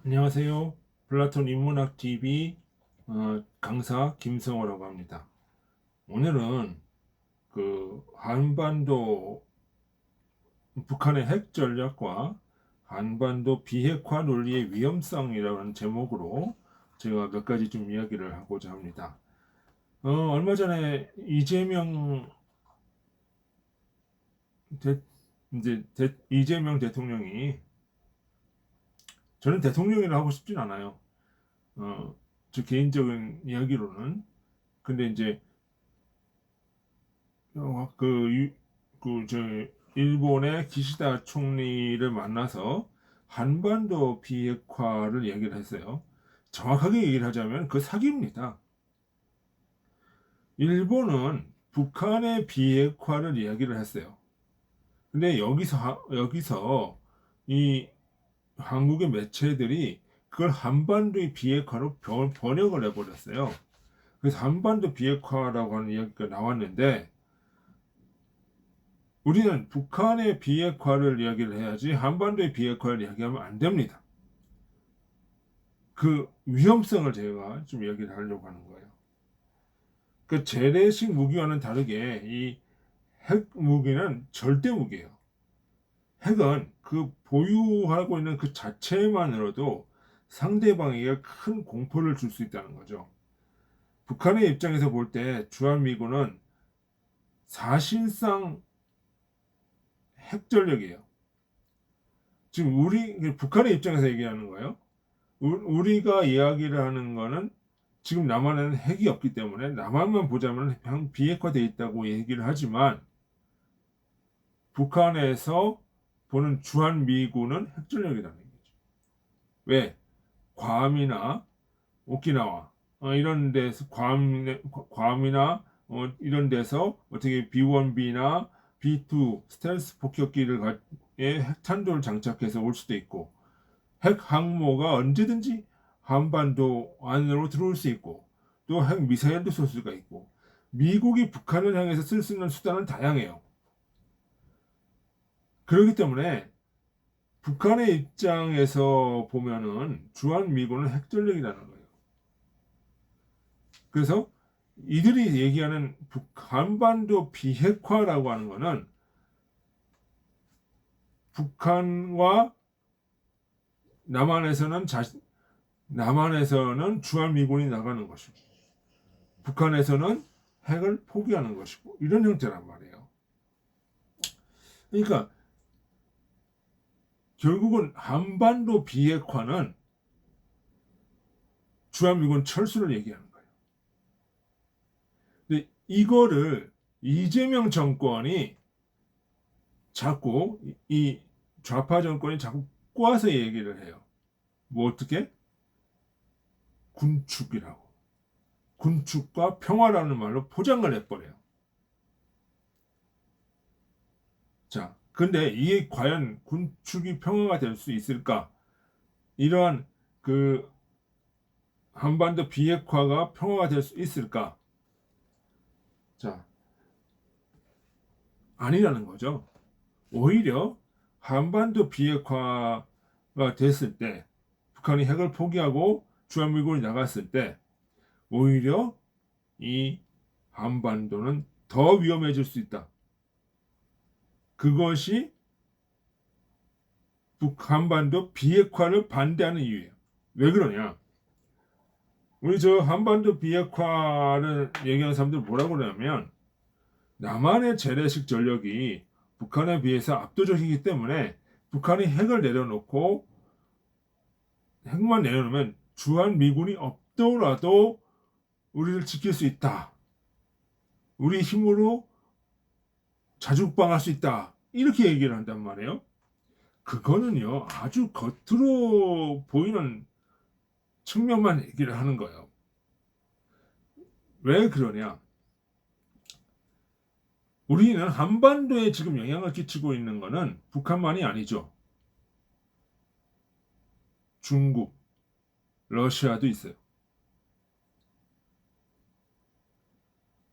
안녕하세요. 플라톤 인문학 TV 강사 김성호라고 합니다. 오늘은 한반도 북한의 핵 전략과 한반도 비핵화 논리의 위험성이라는 제목으로 제가 몇 가지 좀 이야기를 하고자 합니다. 얼마 전에 대, 이재명 대통령이 저는 대통령이라 하고 싶진 않아요. 저 개인적인 이야기로는 근데 이제 어, 그, 유- 저, 일본의 기시다 총리를 만나서 한반도 비핵화를 얘기를 했어요. 정확하게 얘기를 하자면 그 사기입니다. 일본은 북한의 비핵화를 이야기를 했어요. 근데 여기서 이 한국의 매체들이 그걸 한반도의 비핵화로 번역을 해버렸어요. 그래서 한반도 비핵화라고 하는 이야기가 나왔는데 우리는 북한의 비핵화를 이야기를 해야지 한반도의 비핵화를 이야기하면 안 됩니다. 그 위험성을 제가 좀 이야기를 하려고 하는 거예요. 그 재래식 무기와는 다르게 이 핵 무기는 절대 무기예요. 핵은 그 보유하고 있는 그 자체만으로도 상대방에게 큰 공포를 줄 수 있다는 거죠. 북한의 입장에서 볼 때 주한미군은 사실상 핵전력이에요. 지금 북한의 입장에서 얘기하는 거예요. 우리가 이야기를 하는 거는 지금 남한에는 핵이 없기 때문에 남한만 보자면 비핵화되어 있다고 얘기를 하지만 북한에서 보는 주한미군은 핵전력이라는 얘기죠. 왜? 괌이나 오키나와 이런 데서 괌이나 이런 데서 어떻게 B1B나 B2 스텔스 폭격기를 핵탄두를 장착해서 올 수도 있고 핵 항모가 언제든지 한반도 안으로 들어올 수 있고 또 핵 미사일도 쏠 수가 있고 미국이 북한을 향해서 쓸 수 있는 수단은 다양해요. 그렇기 때문에 북한의 입장에서 보면은 주한미군은 핵전력이라는 거예요. 그래서 이들이 얘기하는 한반도 비핵화라고 하는 거는 북한과 남한에서는 남한에서는 주한미군이 나가는 것이고 북한에서는 핵을 포기하는 것이고 이런 형태란 말이에요. 그러니까 결국은 한반도 비핵화는 주한미군 철수를 얘기하는 거예요. 근데 이거를 이재명 정권이 자꾸 이 좌파 정권이 자꾸 꼬아서 얘기를 해요. 뭐 어떻게? 군축이라고. 군축과 평화라는 말로 포장을 해버려요. 자, 근데 이게 과연 군축이 평화가 될 수 있을까? 이러한 그 한반도 비핵화가 평화가 될 수 있을까? 자, 아니라는 거죠. 오히려 한반도 비핵화가 됐을 때, 북한이 핵을 포기하고 주한미군이 나갔을 때, 오히려 이 한반도는 더 위험해질 수 있다. 그것이 북한반도 비핵화를 반대하는 이유예요. 왜 그러냐? 우리 저 한반도 비핵화를 얘기하는 사람들 뭐라고 그러냐면 남한의 재래식 전력이 북한에 비해서 압도적이기 때문에 북한이 핵을 내려놓고 핵만 내려놓으면 주한 미군이 없더라도 우리를 지킬 수 있다. 우리 힘으로 자주방할 수 있다. 이렇게 얘기를 한단 말이에요. 그거는요, 아주 겉으로 보이는 측면만 얘기를 하는 거예요. 왜 그러냐? 우리는 한반도에 지금 영향을 끼치고 있는 거는 북한만이 아니죠. 중국, 러시아도 있어요.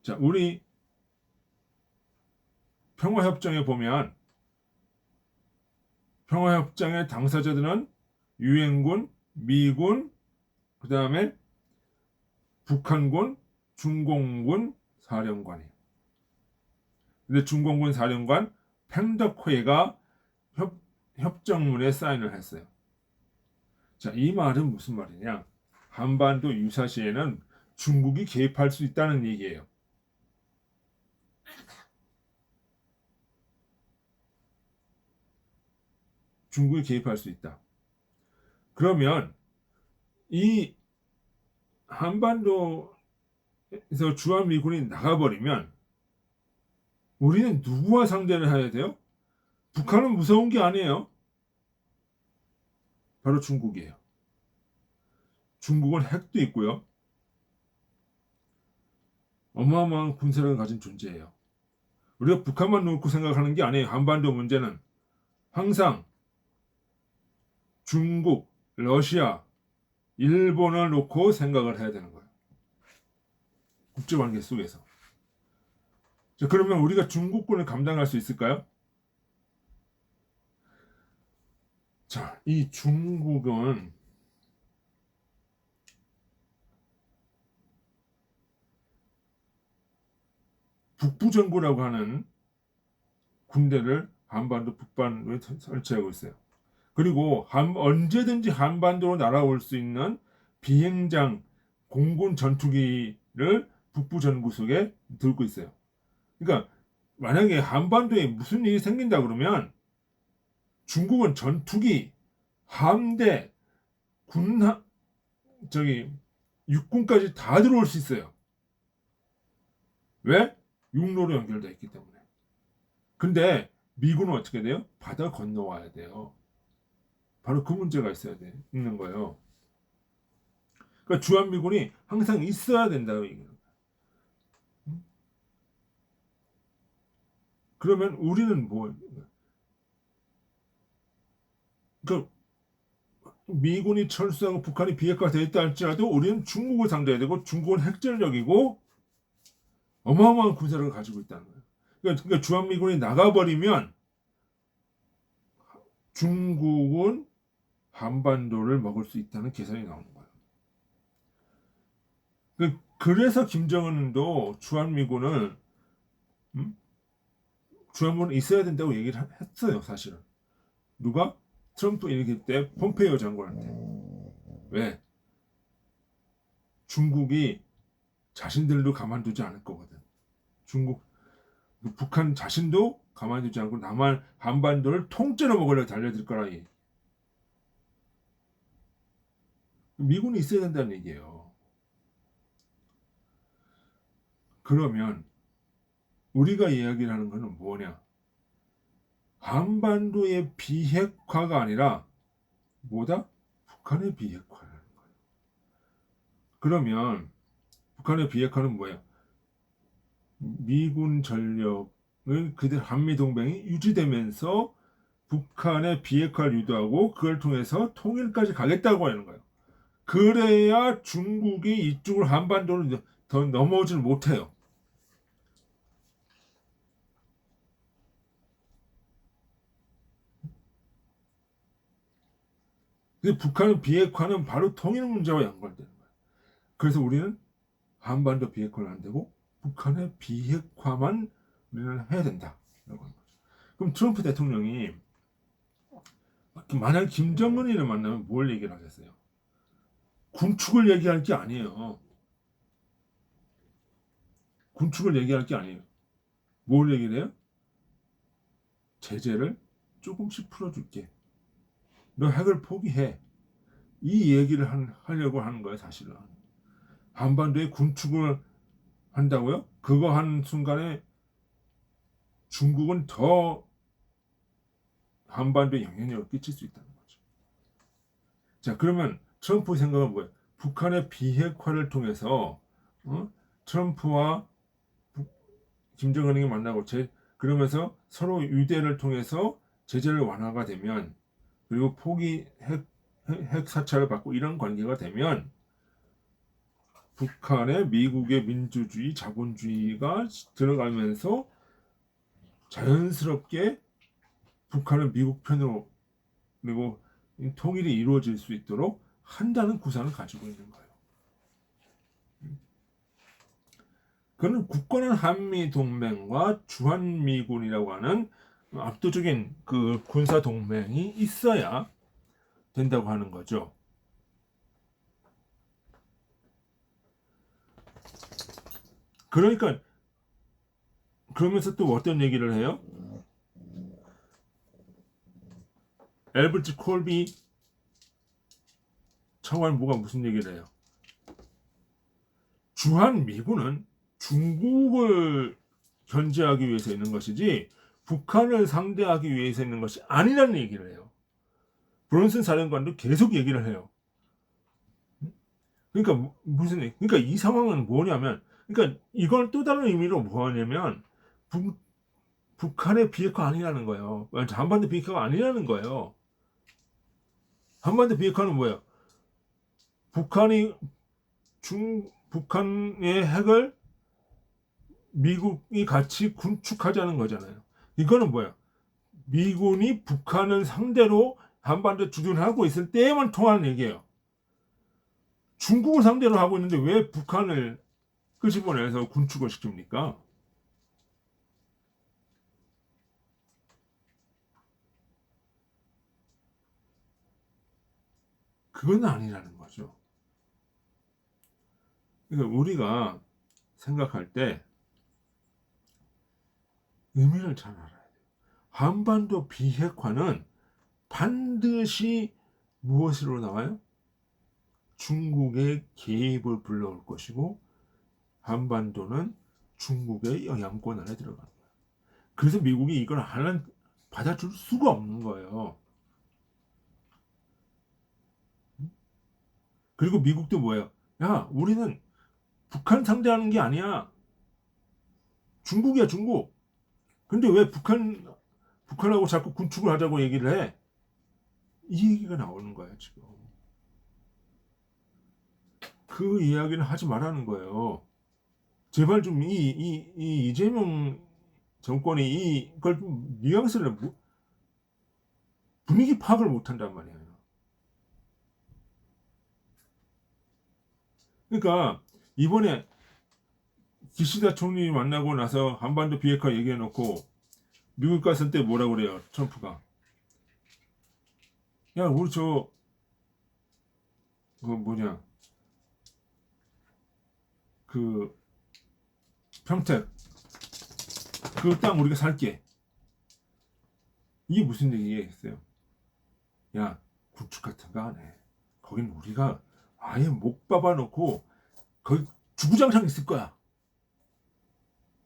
자, 우리 평화협정에 보면 평화협정의 당사자들은 유엔군, 미군, 그 다음에 북한군, 중공군 사령관이에요. 근데 중공군 사령관 팽덕회가 협정문에 사인을 했어요. 자, 이 말은 무슨 말이냐? 한반도 유사시에는 중국이 개입할 수 있다는 얘기예요. 중국이 개입할 수 있다. 그러면 이 한반도에서 주한미군이 나가버리면 우리는 누구와 상대를 해야 돼요? 북한은 무서운 게 아니에요. 바로 중국이에요. 중국은 핵도 있고요. 어마어마한 군사력을 가진 존재예요. 우리가 북한만 놓고 생각하는 게 아니에요. 한반도 문제는 항상 중국, 러시아, 일본을 놓고 생각을 해야 되는 거예요. 국제관계 속에서. 자, 그러면 우리가 중국군을 감당할 수 있을까요? 자, 이 중국은 북부정부라고 하는 군대를 한반도 북반도에 설치하고 있어요. 그리고 언제든지 한반도로 날아올 수 있는 비행장 공군 전투기를 북부전구석에 들고 있어요. 그러니까 만약에 한반도에 무슨 일이 생긴다 그러면 중국은 전투기, 함대, 군함, 육군까지 다 들어올 수 있어요. 왜? 육로로 연결되어 있기 때문에. 근데 미군은 어떻게 돼요? 바다 건너와야 돼요. 바로 그 문제가 있는 거예요. 그러니까 주한미군이 항상 있어야 된다고 얘기해요. 그러면 우리는 뭐, 그러니까 미군이 철수하고 북한이 비핵화되어 있다 할지라도 우리는 중국을 상대해야 되고 중국은 핵전력이고 어마어마한 군사력을 가지고 있다는 거예요. 그러니까 주한미군이 나가버리면 중국은 한반도를 먹을 수 있다는 계산이 나오는 거예요. 그래서 김정은도 주한미군은 주한미군은 있어야 된다고 얘기를 했어요. 사실은. 누가? 트럼프 일기 때 폼페이오 장관한테. 왜? 중국이 자신들도 가만두지 않을 거거든. 북한 자신도 가만두지 않고 남한 한반도를 통째로 먹으려 달려들 거라. 미군이 있어야 된다는 얘기예요. 그러면 우리가 이야기를 하는 것은 뭐냐? 한반도의 비핵화가 아니라 뭐다? 북한의 비핵화라는 거예요. 그러면 북한의 비핵화는 뭐예요? 미군 전력은 그들 한미동맹이 유지되면서 북한의 비핵화를 유도하고 그걸 통해서 통일까지 가겠다고 하는 거예요. 그래야 중국이 이쪽을 한반도를 더 넘어오질 못해요. 근데 북한의 비핵화는 바로 통일 문제와 연관되는 거예요. 그래서 우리는 한반도 비핵화는 안 되고 북한의 비핵화만 우리는 해야 된다. 그럼 트럼프 대통령이 만약 김정은이를 만나면 뭘 얘기를 하겠어요? 군축을 얘기할 게 아니에요. 군축을 얘기할 게 아니에요. 뭘 얘기를 해요? 제재를 조금씩 풀어줄게. 너 핵을 포기해. 이 얘기를 하려고 하는 거예요, 사실은. 한반도에 군축을 한다고요? 그거 하는 순간에 중국은 더 한반도에 영향력을 끼칠 수 있다는 거죠. 자, 그러면 트럼프 생각은 뭐예요? 북한의 비핵화를 통해서 트럼프와 김정은이 만나고 그러면서 서로 유대를 통해서 제재를 완화가 되면 그리고 핵 사찰을 받고 이런 관계가 되면 북한의 미국의 민주주의, 자본주의가 들어가면서 자연스럽게 북한은 미국 편으로 그리고 통일이 이루어질 수 있도록 한다는 구상을 가지고 있는 거예요. 그는 굳건한 한미 동맹과 주한미군이라고 하는 압도적인 그 군사 동맹이 있어야 된다고 하는 거죠. 그러니까 그러면서 또 어떤 얘기를 해요? 엘버트 콜비 차관 뭐가 무슨 얘기를 해요? 주한미군은 중국을 견제하기 위해서 있는 것이지 북한을 상대하기 위해서 있는 것이 아니라는 얘기를 해요. 브론슨 사령관도 계속 얘기를 해요. 그러니까 그러니까 이 상황은 뭐냐면, 그러니까 이걸 또 다른 의미로 뭐냐면 북한의 비핵화 아니라는 거예요. 한반도 비핵화가 아니라는 거예요. 한반도 비핵화는 뭐예요? 북한의 핵을 미국이 같이 군축하자는 거잖아요. 이거는 뭐야? 미군이 북한을 상대로 한반도 주둔하고 있을 때에만 통하는 얘기예요. 중국을 상대로 하고 있는데 왜 북한을 끄집어내서 군축을 시킵니까? 그건 아니라는 거죠. 그러니까 우리가 생각할 때 의미를 잘 알아야 돼요. 한반도 비핵화는 반드시 무엇으로 나와요? 중국의 개입을 불러올 것이고 한반도는 중국의 영향권 안에 들어가는 거예요. 그래서 미국이 이걸 하나 받아줄 수가 없는 거예요. 그리고 미국도 뭐예요? 야, 우리는 북한 상대하는 게 아니야. 중국이야, 중국. 근데 왜 북한하고 자꾸 군축을 하자고 얘기를 해? 이 얘기가 나오는 거예요, 지금. 그 이야기는 하지 말라는 거예요. 제발 좀 이재명 정권이 이걸 좀 뉘앙스를 분위기 파악을 못 한단 말이에요. 그러니까 이번에 기시다 총리 만나고 나서 한반도 비핵화 얘기해 놓고 미국 갔을 때 뭐라 그래요? 트럼프가. 야, 우리 그 뭐냐, 그 평택 그 땅 우리가 살게. 이게 무슨 얘기겠어요? 야, 군축 같은 거 안 해. 거긴 우리가 아예 목 박아놓고 거기 주구장창 있을 거야.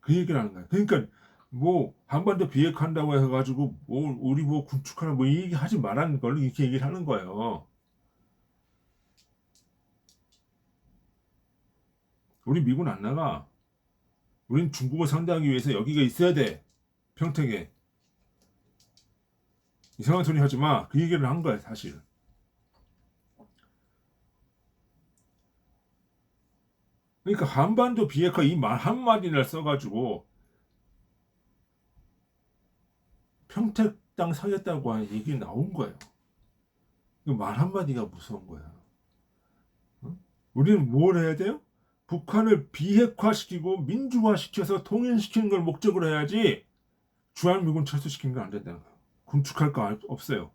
그 얘기를 하는 거야. 그러니까 뭐 한반도 비핵화한다고 해가지고 뭐 우리 뭐 군축하나 뭐 이 얘기 하지 말라는 걸 이렇게 얘기를 하는 거예요. 우리 미군 안 나가. 우린 중국을 상대하기 위해서 여기가 있어야 돼. 평택에. 이상한 소리 하지 마. 그 얘기를 한 거야, 사실. 그러니까 한반도 비핵화 이 말 한마디를 써가지고 평택 땅 사겠다고 하는 얘기 나온 거예요. 그 말 한마디가 무서운 거야. 어? 우리는 뭘 해야 돼요? 북한을 비핵화시키고 민주화시켜서 통일시키는 걸 목적으로 해야지 주한미군 철수시키는 건 안 된다는 거예요. 군축할 거 없어요.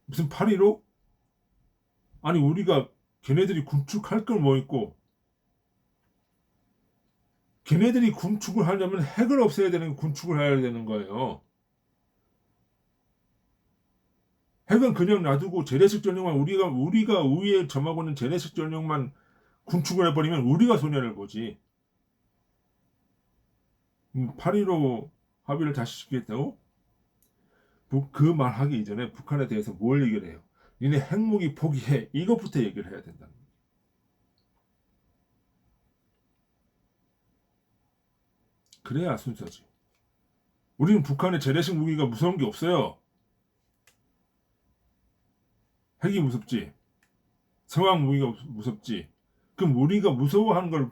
무슨 8.15? 아니 우리가 걔네들이 군축할 걸 뭐 있고, 걔네들이 군축을 하려면 핵을 없애야 되는 군축을 해야 되는 거예요. 핵은 그냥 놔두고 재래식 전력만 우리가 우위에 점하고 있는 재래식 전력만 군축을 해버리면 우리가 손해를 보지. 8.15 합의를 다시 시키겠다고? 그 말 하기 이전에 북한에 대해서 뭘 얘기를 해요? 니네 핵무기 포기해. 이것부터 얘기를 해야 된다. 그래야 순서지. 우리는 북한의 재래식 무기가 무서운 게 없어요. 핵이 무섭지. 성황 무기가 무섭지. 그럼 우리가 무서워하는 걸,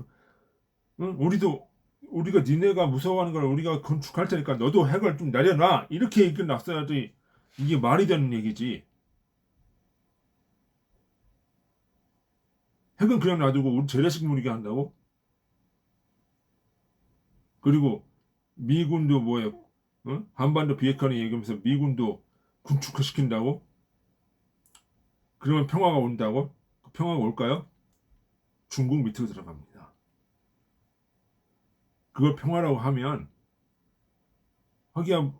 응? 우리가 니네가 무서워하는 걸 우리가 건축할 테니까 너도 핵을 좀 내려놔. 이렇게 얘기를 놨어야지 이게 말이 되는 얘기지. 핵은 그냥 놔두고 우리 재래식 무기게 한다고? 그리고 미군도 뭐예요? 어? 한반도 비핵화를 얘기하면서 미군도 군축화시킨다고? 그러면 평화가 온다고? 그 평화가 올까요? 중국 밑으로 들어갑니다. 그걸 평화라고 하면 하기야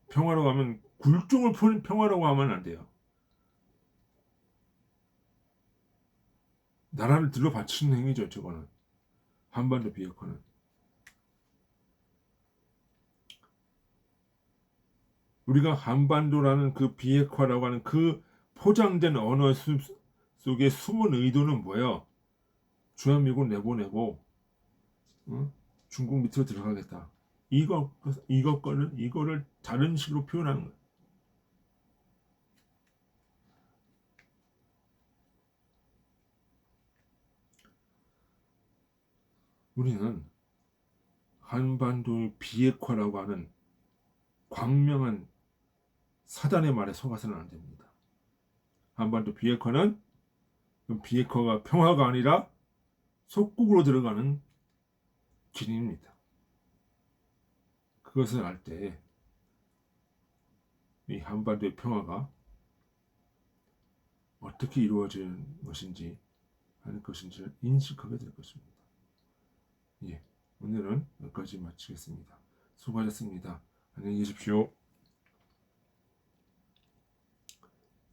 평화라고 하면 굴종을 평화라고 하면 안 돼요. 나라를 들러바치는 행위죠, 저거는. 한반도 비핵화는. 우리가 한반도라는 그 비핵화라고 하는 그 포장된 언어 속의 숨은 의도는 뭐예요? 주한미군 내보내고 어? 중국 밑으로 들어가겠다. 이거를 다른 식으로 표현하는 거예요. 우리는 한반도의 비핵화라고 하는 광명한 사단의 말에 속아서는 안 됩니다. 한반도 비핵화는 비핵화가 평화가 아니라 속국으로 들어가는 길입니다. 그것을 알 때 이 한반도의 평화가 어떻게 이루어지는 것인지 하는 것인지를 인식하게 될 것입니다. 예, 오늘은 여기까지 마치겠습니다. 수고하셨습니다. 안녕히 계십시오.